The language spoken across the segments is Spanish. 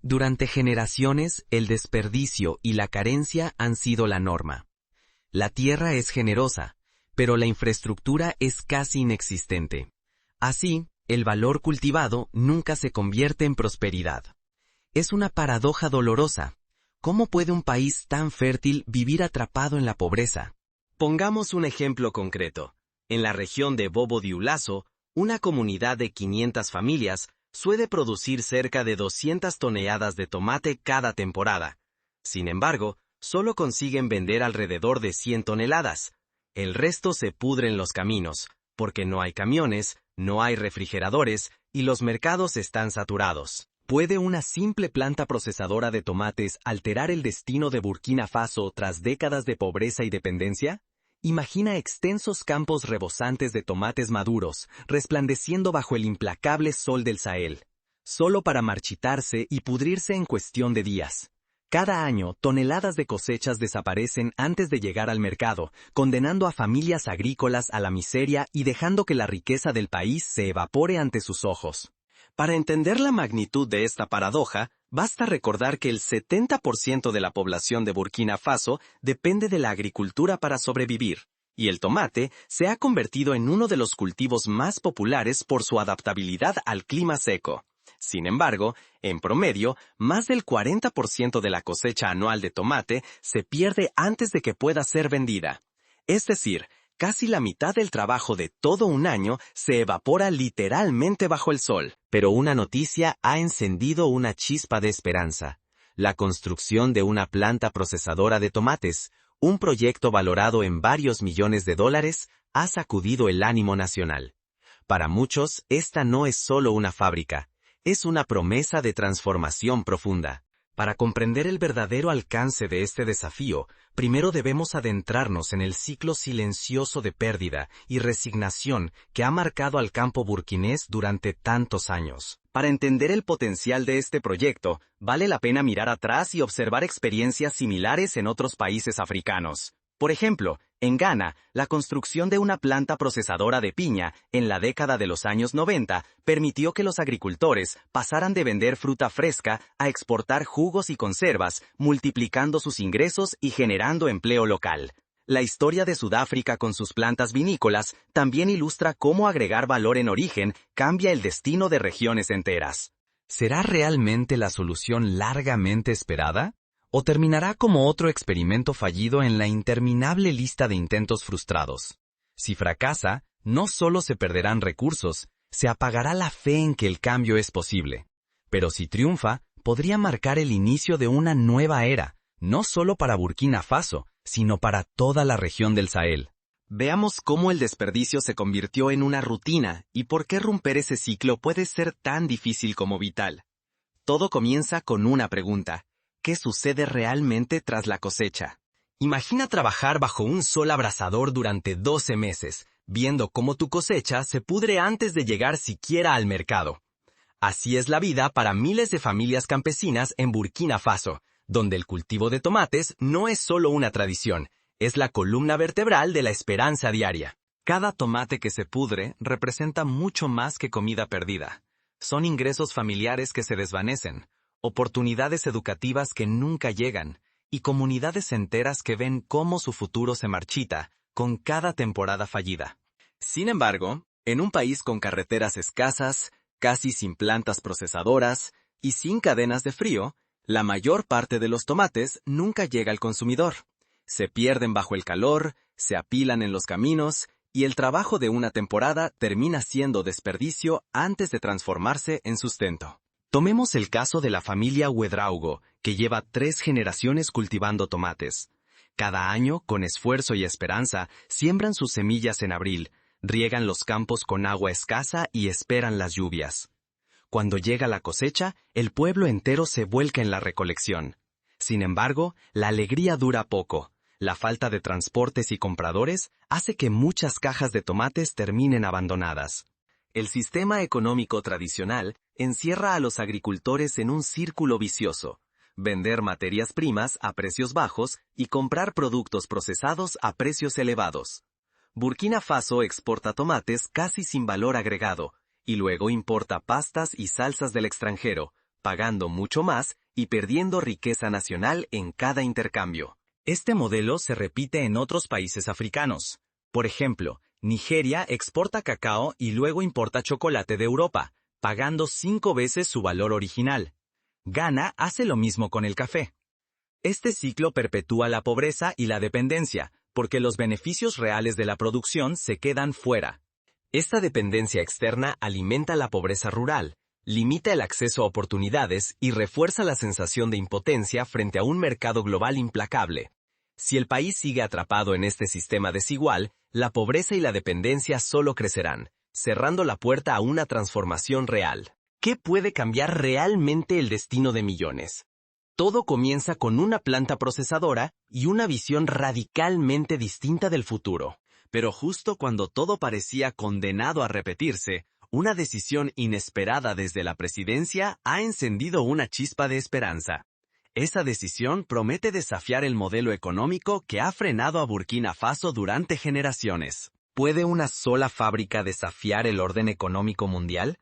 Durante generaciones, el desperdicio y la carencia han sido la norma. La tierra es generosa, pero la infraestructura es casi inexistente. Así, el valor cultivado nunca se convierte en prosperidad. Es una paradoja dolorosa. ¿Cómo puede un país tan fértil vivir atrapado en la pobreza? Pongamos un ejemplo concreto. En la región de Bobo-Dioulasso, una comunidad de 500 familias suele producir cerca de 200 toneladas de tomate cada temporada. Sin embargo, solo consiguen vender alrededor de 100 toneladas. El resto se pudre en los caminos, porque no hay camiones, no hay refrigeradores y los mercados están saturados. ¿Puede una simple planta procesadora de tomates alterar el destino de Burkina Faso tras décadas de pobreza y dependencia? Imagina extensos campos rebosantes de tomates maduros, resplandeciendo bajo el implacable sol del Sahel, solo para marchitarse y pudrirse en cuestión de días. Cada año, toneladas de cosechas desaparecen antes de llegar al mercado, condenando a familias agrícolas a la miseria y dejando que la riqueza del país se evapore ante sus ojos. Para entender la magnitud de esta paradoja, basta recordar que el 70% de la población de Burkina Faso depende de la agricultura para sobrevivir, y el tomate se ha convertido en uno de los cultivos más populares por su adaptabilidad al clima seco. Sin embargo, en promedio, más del 40% de la cosecha anual de tomate se pierde antes de que pueda ser vendida. Es decir, casi la mitad del trabajo de todo un año se evapora literalmente bajo el sol. Pero una noticia ha encendido una chispa de esperanza. La construcción de una planta procesadora de tomates, un proyecto valorado en varios millones de dólares, ha sacudido el ánimo nacional. Para muchos, esta no es solo una fábrica, es una promesa de transformación profunda. Para comprender el verdadero alcance de este desafío, primero debemos adentrarnos en el ciclo silencioso de pérdida y resignación que ha marcado al campo burkinés durante tantos años. Para entender el potencial de este proyecto, vale la pena mirar atrás y observar experiencias similares en otros países africanos. Por ejemplo, en Ghana, la construcción de una planta procesadora de piña en la década de los años 90 permitió que los agricultores pasaran de vender fruta fresca a exportar jugos y conservas, multiplicando sus ingresos y generando empleo local. La historia de Sudáfrica con sus plantas vinícolas también ilustra cómo agregar valor en origen cambia el destino de regiones enteras. ¿Será realmente la solución largamente esperada? ¿O terminará como otro experimento fallido en la interminable lista de intentos frustrados? Si fracasa, no solo se perderán recursos, se apagará la fe en que el cambio es posible. Pero si triunfa, podría marcar el inicio de una nueva era, no solo para Burkina Faso, sino para toda la región del Sahel. Veamos cómo el desperdicio se convirtió en una rutina y por qué romper ese ciclo puede ser tan difícil como vital. Todo comienza con una pregunta. ¿Qué sucede realmente tras la cosecha? Imagina trabajar bajo un sol abrasador durante 12 meses, viendo cómo tu cosecha se pudre antes de llegar siquiera al mercado. Así es la vida para miles de familias campesinas en Burkina Faso, donde el cultivo de tomates no es solo una tradición, es la columna vertebral de la esperanza diaria. Cada tomate que se pudre representa mucho más que comida perdida. Son ingresos familiares que se desvanecen, oportunidades educativas que nunca llegan, y comunidades enteras que ven cómo su futuro se marchita con cada temporada fallida. Sin embargo, en un país con carreteras escasas, casi sin plantas procesadoras y sin cadenas de frío, la mayor parte de los tomates nunca llega al consumidor. Se pierden bajo el calor, se apilan en los caminos, y el trabajo de una temporada termina siendo desperdicio antes de transformarse en sustento. Tomemos el caso de la familia Ouedraogo, que lleva 3 generaciones cultivando tomates. Cada año, con esfuerzo y esperanza, siembran sus semillas en abril, riegan los campos con agua escasa y esperan las lluvias. Cuando llega la cosecha, el pueblo entero se vuelca en la recolección. Sin embargo, la alegría dura poco. La falta de transportes y compradores hace que muchas cajas de tomates terminen abandonadas. El sistema económico tradicional encierra a los agricultores en un círculo vicioso: vender materias primas a precios bajos y comprar productos procesados a precios elevados. Burkina Faso exporta tomates casi sin valor agregado, y luego importa pastas y salsas del extranjero, pagando mucho más y perdiendo riqueza nacional en cada intercambio. Este modelo se repite en otros países africanos. Por ejemplo, Nigeria exporta cacao y luego importa chocolate de Europa, pagando 5 veces su valor original. Ghana hace lo mismo con el café. Este ciclo perpetúa la pobreza y la dependencia, porque los beneficios reales de la producción se quedan fuera. Esta dependencia externa alimenta la pobreza rural, limita el acceso a oportunidades y refuerza la sensación de impotencia frente a un mercado global implacable. Si el país sigue atrapado en este sistema desigual, la pobreza y la dependencia solo crecerán, cerrando la puerta a una transformación real. ¿Qué puede cambiar realmente el destino de millones? Todo comienza con una planta procesadora y una visión radicalmente distinta del futuro. Pero justo cuando todo parecía condenado a repetirse, una decisión inesperada desde la presidencia ha encendido una chispa de esperanza. Esa decisión promete desafiar el modelo económico que ha frenado a Burkina Faso durante generaciones. ¿Puede una sola fábrica desafiar el orden económico mundial?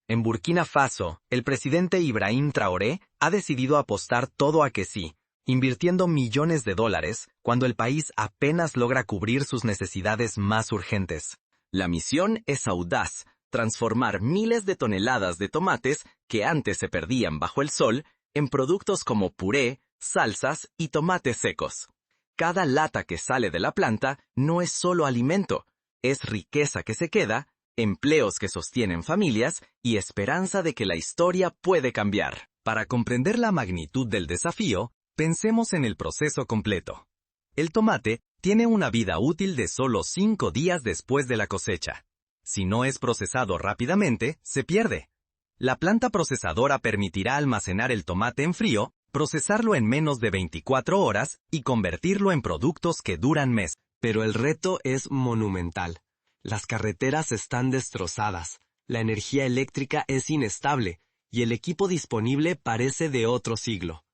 En Burkina Faso, el presidente Ibrahim Traoré ha decidido apostar todo a que sí, invirtiendo millones de dólares cuando el país apenas logra cubrir sus necesidades más urgentes. La misión es audaz: transformar miles de toneladas de tomates que antes se perdían bajo el sol en productos como puré, salsas y tomates secos. Cada lata que sale de la planta no es solo alimento, es riqueza que se queda, empleos que sostienen familias y esperanza de que la historia puede cambiar. Para comprender la magnitud del desafío, pensemos en el proceso completo. El tomate tiene una vida útil de solo 5 días después de la cosecha. Si no es procesado rápidamente, se pierde. La planta procesadora permitirá almacenar el tomate en frío, procesarlo en menos de 24 horas y convertirlo en productos que duran meses. Pero el reto es monumental. Las carreteras están destrozadas, la energía eléctrica es inestable y el equipo disponible parece de otro siglo.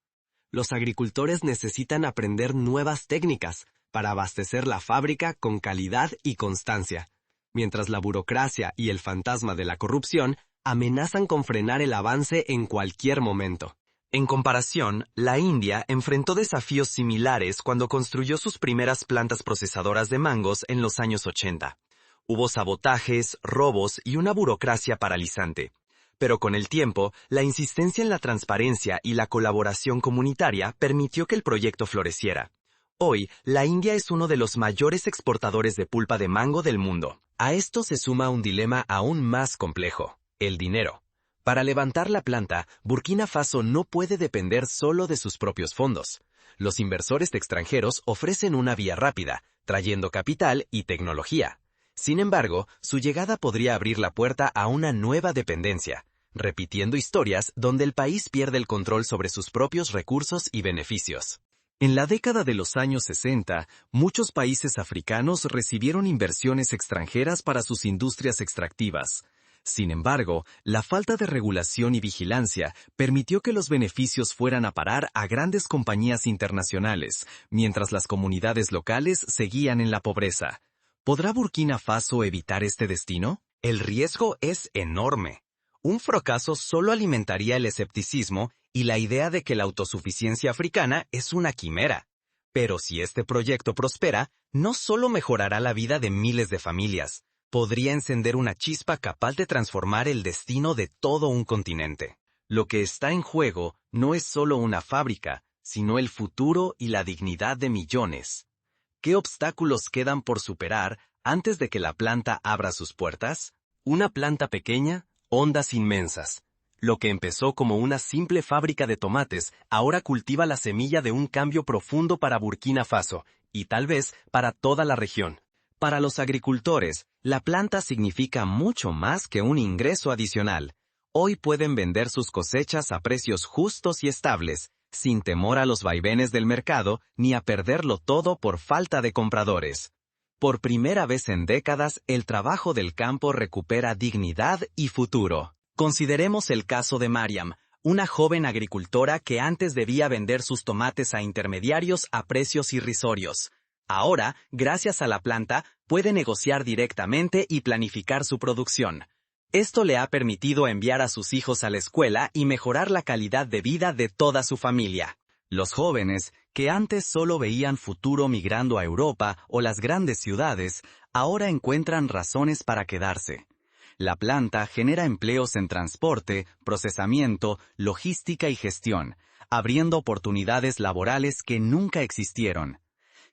Los agricultores necesitan aprender nuevas técnicas para abastecer la fábrica con calidad y constancia, mientras la burocracia y el fantasma de la corrupción amenazan con frenar el avance en cualquier momento. En comparación, la India enfrentó desafíos similares cuando construyó sus primeras plantas procesadoras de mangos en los años 80. Hubo sabotajes, robos y una burocracia paralizante. Pero con el tiempo, la insistencia en la transparencia y la colaboración comunitaria permitió que el proyecto floreciera. Hoy, la India es uno de los mayores exportadores de pulpa de mango del mundo. A esto se suma un dilema aún más complejo: el dinero. Para levantar la planta, Burkina Faso no puede depender solo de sus propios fondos. Los inversores extranjeros ofrecen una vía rápida, trayendo capital y tecnología. Sin embargo, su llegada podría abrir la puerta a una nueva dependencia, repitiendo historias donde el país pierde el control sobre sus propios recursos y beneficios. En la década de los años 60, muchos países africanos recibieron inversiones extranjeras para sus industrias extractivas. Sin embargo, la falta de regulación y vigilancia permitió que los beneficios fueran a parar a grandes compañías internacionales, mientras las comunidades locales seguían en la pobreza. ¿Podrá Burkina Faso evitar este destino? El riesgo es enorme. Un fracaso solo alimentaría el escepticismo y la idea de que la autosuficiencia africana es una quimera. Pero si este proyecto prospera, no solo mejorará la vida de miles de familias, podría encender una chispa capaz de transformar el destino de todo un continente. Lo que está en juego no es solo una fábrica, sino el futuro y la dignidad de millones. ¿Qué obstáculos quedan por superar antes de que la planta abra sus puertas? Una planta pequeña, ondas inmensas. Lo que empezó como una simple fábrica de tomates, ahora cultiva la semilla de un cambio profundo para Burkina Faso, y tal vez para toda la región. Para los agricultores, la planta significa mucho más que un ingreso adicional. Hoy pueden vender sus cosechas a precios justos y estables, sin temor a los vaivenes del mercado ni a perderlo todo por falta de compradores. Por primera vez en décadas, el trabajo del campo recupera dignidad y futuro. Consideremos el caso de Mariam, una joven agricultora que antes debía vender sus tomates a intermediarios a precios irrisorios. Ahora, gracias a la planta, puede negociar directamente y planificar su producción. Esto le ha permitido enviar a sus hijos a la escuela y mejorar la calidad de vida de toda su familia. Los jóvenes, que antes solo veían futuro migrando a Europa o las grandes ciudades, ahora encuentran razones para quedarse. La planta genera empleos en transporte, procesamiento, logística y gestión, abriendo oportunidades laborales que nunca existieron.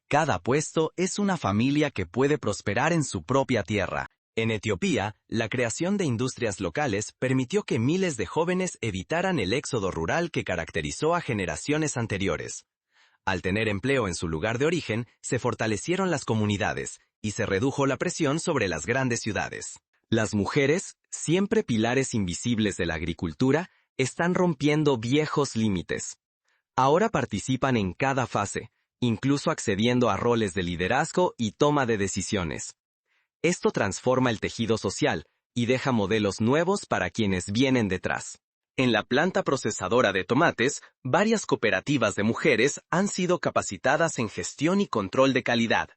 Cada puesto es una familia que puede prosperar en su propia tierra. En Etiopía, la creación de industrias locales permitió que miles de jóvenes evitaran el éxodo rural que caracterizó a generaciones anteriores. Al tener empleo en su lugar de origen, se fortalecieron las comunidades y se redujo la presión sobre las grandes ciudades. Las mujeres, siempre pilares invisibles de la agricultura, están rompiendo viejos límites. Ahora participan en cada fase, incluso accediendo a roles de liderazgo y toma de decisiones. Esto transforma el tejido social y deja modelos nuevos para quienes vienen detrás. En la planta procesadora de tomates, varias cooperativas de mujeres han sido capacitadas en gestión y control de calidad.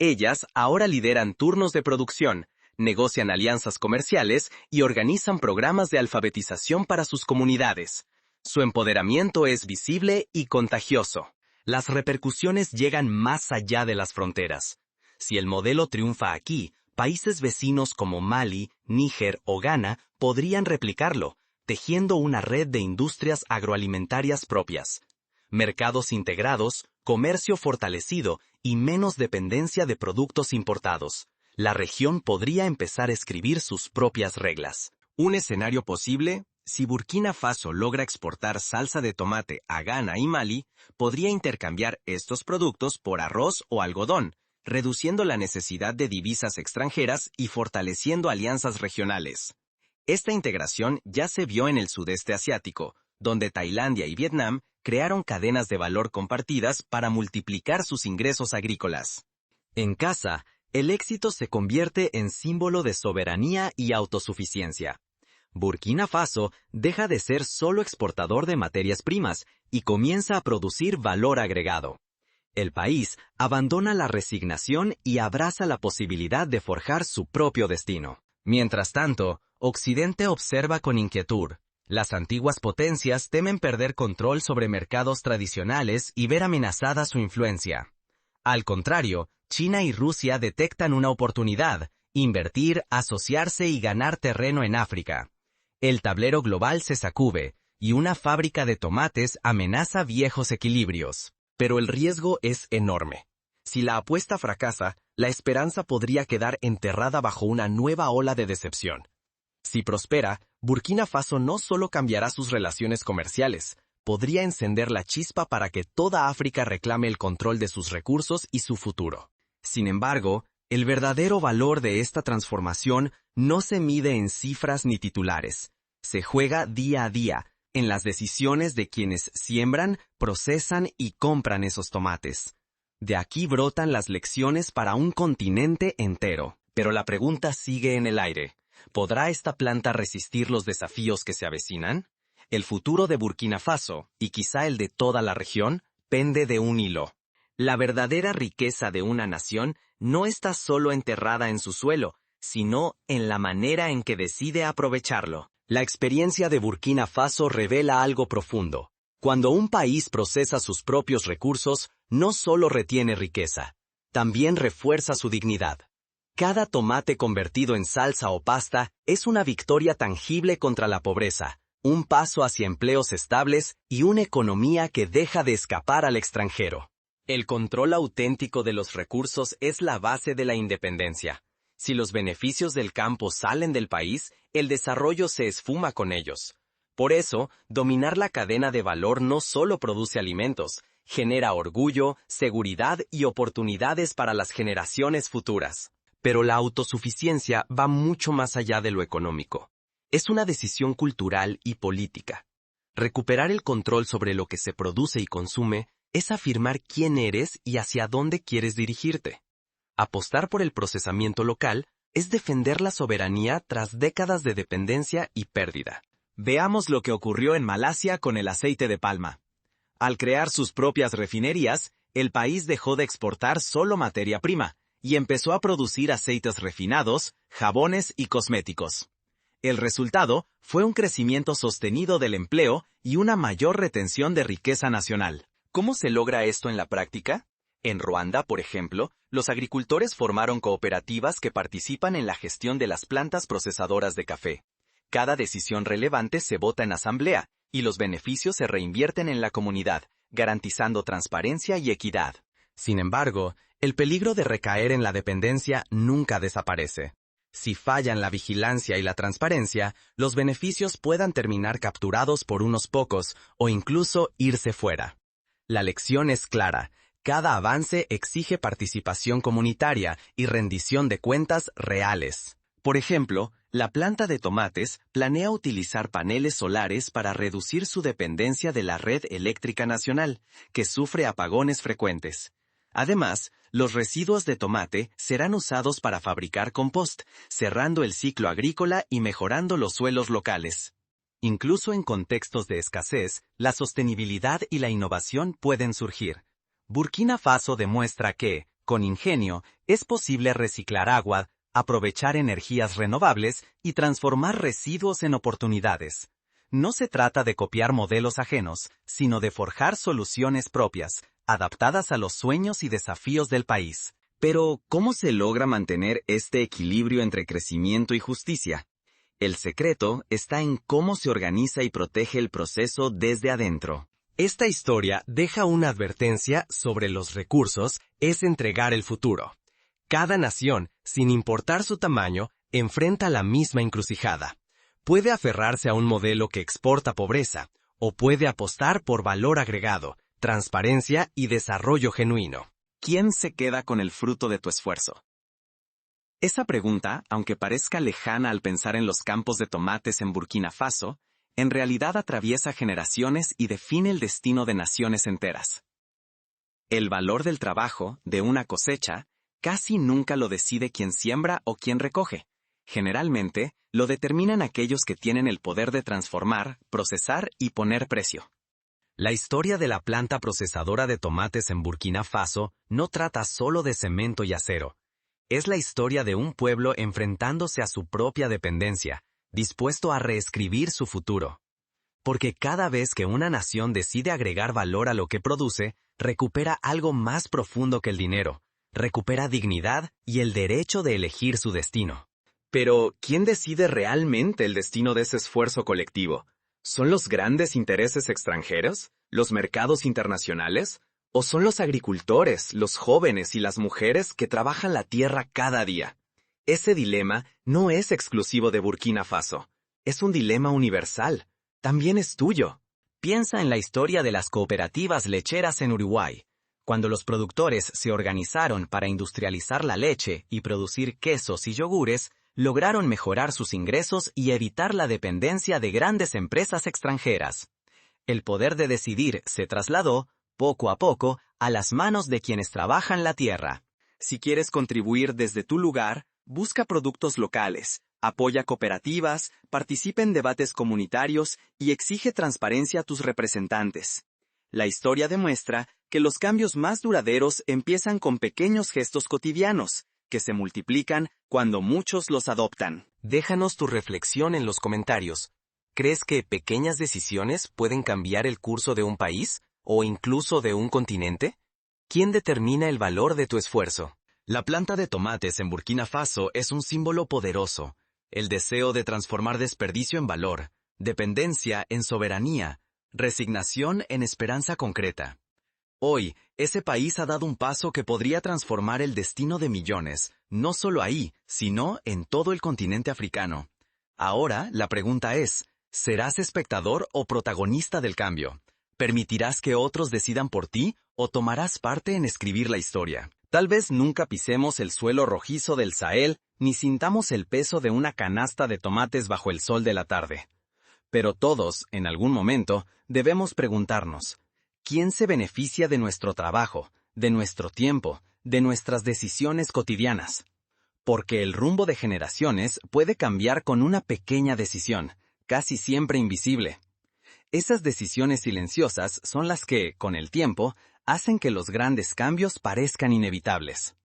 Ellas ahora lideran turnos de producción, negocian alianzas comerciales y organizan programas de alfabetización para sus comunidades. Su empoderamiento es visible y contagioso. Las repercusiones llegan más allá de las fronteras. Si el modelo triunfa aquí, países vecinos como Mali, Níger o Ghana podrían replicarlo, tejiendo una red de industrias agroalimentarias propias. Mercados integrados, comercio fortalecido y menos dependencia de productos importados. La región podría empezar a escribir sus propias reglas. Un escenario posible, si Burkina Faso logra exportar salsa de tomate a Ghana y Mali, podría intercambiar estos productos por arroz o algodón, reduciendo la necesidad de divisas extranjeras y fortaleciendo alianzas regionales. Esta integración ya se vio en el sudeste asiático, donde Tailandia y Vietnam crearon cadenas de valor compartidas para multiplicar sus ingresos agrícolas. En casa, el éxito se convierte en símbolo de soberanía y autosuficiencia. Burkina Faso deja de ser solo exportador de materias primas y comienza a producir valor agregado. El país abandona la resignación y abraza la posibilidad de forjar su propio destino. Mientras tanto, Occidente observa con inquietud. Las antiguas potencias temen perder control sobre mercados tradicionales y ver amenazada su influencia. Al contrario, China y Rusia detectan una oportunidad: invertir, asociarse y ganar terreno en África. El tablero global se sacude, y una fábrica de tomates amenaza viejos equilibrios. Pero el riesgo es enorme. Si la apuesta fracasa, la esperanza podría quedar enterrada bajo una nueva ola de decepción. Si prospera, Burkina Faso no solo cambiará sus relaciones comerciales, podría encender la chispa para que toda África reclame el control de sus recursos y su futuro. Sin embargo, el verdadero valor de esta transformación no se mide en cifras ni titulares. Se juega día a día, en las decisiones de quienes siembran, procesan y compran esos tomates. De aquí brotan las lecciones para un continente entero. Pero la pregunta sigue en el aire. ¿Podrá esta planta resistir los desafíos que se avecinan? El futuro de Burkina Faso, y quizá el de toda la región, pende de un hilo. La verdadera riqueza de una nación no está solo enterrada en su suelo, sino en la manera en que decide aprovecharlo. La experiencia de Burkina Faso revela algo profundo. Cuando un país procesa sus propios recursos, no solo retiene riqueza, también refuerza su dignidad. Cada tomate convertido en salsa o pasta es una victoria tangible contra la pobreza, un paso hacia empleos estables y una economía que deja de escapar al extranjero. El control auténtico de los recursos es la base de la independencia. Si los beneficios del campo salen del país, el desarrollo se esfuma con ellos. Por eso, dominar la cadena de valor no solo produce alimentos, genera orgullo, seguridad y oportunidades para las generaciones futuras. Pero la autosuficiencia va mucho más allá de lo económico. Es una decisión cultural y política. Recuperar el control sobre lo que se produce y consume es afirmar quién eres y hacia dónde quieres dirigirte. Apostar por el procesamiento local es defender la soberanía tras décadas de dependencia y pérdida. Veamos lo que ocurrió en Malasia con el aceite de palma. Al crear sus propias refinerías, el país dejó de exportar solo materia prima y empezó a producir aceites refinados, jabones y cosméticos. El resultado fue un crecimiento sostenido del empleo y una mayor retención de riqueza nacional. ¿Cómo se logra esto en la práctica? En Ruanda, por ejemplo, los agricultores formaron cooperativas que participan en la gestión de las plantas procesadoras de café. Cada decisión relevante se vota en asamblea, y los beneficios se reinvierten en la comunidad, garantizando transparencia y equidad. Sin embargo, el peligro de recaer en la dependencia nunca desaparece. Si fallan la vigilancia y la transparencia, los beneficios puedan terminar capturados por unos pocos o incluso irse fuera. La lección es clara. Cada avance exige participación comunitaria y rendición de cuentas reales. Por ejemplo, la planta de tomates planea utilizar paneles solares para reducir su dependencia de la red eléctrica nacional, que sufre apagones frecuentes. Además, los residuos de tomate serán usados para fabricar compost, cerrando el ciclo agrícola y mejorando los suelos locales. Incluso en contextos de escasez, la sostenibilidad y la innovación pueden surgir. Burkina Faso demuestra que, con ingenio, es posible reciclar agua, aprovechar energías renovables y transformar residuos en oportunidades. No se trata de copiar modelos ajenos, sino de forjar soluciones propias, adaptadas a los sueños y desafíos del país. Pero, ¿cómo se logra mantener este equilibrio entre crecimiento y justicia? El secreto está en cómo se organiza y protege el proceso desde adentro. Esta historia deja una advertencia sobre los recursos, es entregar el futuro. Cada nación, sin importar su tamaño, enfrenta la misma encrucijada. Puede aferrarse a un modelo que exporta pobreza, o puede apostar por valor agregado, transparencia y desarrollo genuino. ¿Quién se queda con el fruto de tu esfuerzo? Esa pregunta, aunque parezca lejana al pensar en los campos de tomates en Burkina Faso, en realidad atraviesa generaciones y define el destino de naciones enteras. El valor del trabajo, de una cosecha, casi nunca lo decide quien siembra o quien recoge. Generalmente, lo determinan aquellos que tienen el poder de transformar, procesar y poner precio. La historia de la planta procesadora de tomates en Burkina Faso no trata solo de cemento y acero. Es la historia de un pueblo enfrentándose a su propia dependencia, dispuesto a reescribir su futuro. Porque cada vez que una nación decide agregar valor a lo que produce, recupera algo más profundo que el dinero, recupera dignidad y el derecho de elegir su destino. Pero, ¿quién decide realmente el destino de ese esfuerzo colectivo? ¿Son los grandes intereses extranjeros? ¿Los mercados internacionales? ¿O son los agricultores, los jóvenes y las mujeres que trabajan la tierra cada día? Ese dilema no es exclusivo de Burkina Faso. Es un dilema universal. También es tuyo. Piensa en la historia de las cooperativas lecheras en Uruguay. Cuando los productores se organizaron para industrializar la leche y producir quesos y yogures, lograron mejorar sus ingresos y evitar la dependencia de grandes empresas extranjeras. El poder de decidir se trasladó, poco a poco, a las manos de quienes trabajan la tierra. Si quieres contribuir desde tu lugar, busca productos locales, apoya cooperativas, participa en debates comunitarios y exige transparencia a tus representantes. La historia demuestra que los cambios más duraderos empiezan con pequeños gestos cotidianos, que se multiplican cuando muchos los adoptan. Déjanos tu reflexión en los comentarios. ¿Crees que pequeñas decisiones pueden cambiar el curso de un país o incluso de un continente? ¿Quién determina el valor de tu esfuerzo? La planta de tomates en Burkina Faso es un símbolo poderoso. El deseo de transformar desperdicio en valor, dependencia en soberanía, resignación en esperanza concreta. Hoy, ese país ha dado un paso que podría transformar el destino de millones, no solo ahí, sino en todo el continente africano. Ahora, la pregunta es, ¿serás espectador o protagonista del cambio? ¿Permitirás que otros decidan por ti o tomarás parte en escribir la historia? Tal vez nunca pisemos el suelo rojizo del Sahel, ni sintamos el peso de una canasta de tomates bajo el sol de la tarde. Pero todos, en algún momento, debemos preguntarnos, ¿quién se beneficia de nuestro trabajo, de nuestro tiempo, de nuestras decisiones cotidianas? Porque el rumbo de generaciones puede cambiar con una pequeña decisión, casi siempre invisible. Esas decisiones silenciosas son las que, con el tiempo, hacen que los grandes cambios parezcan inevitables.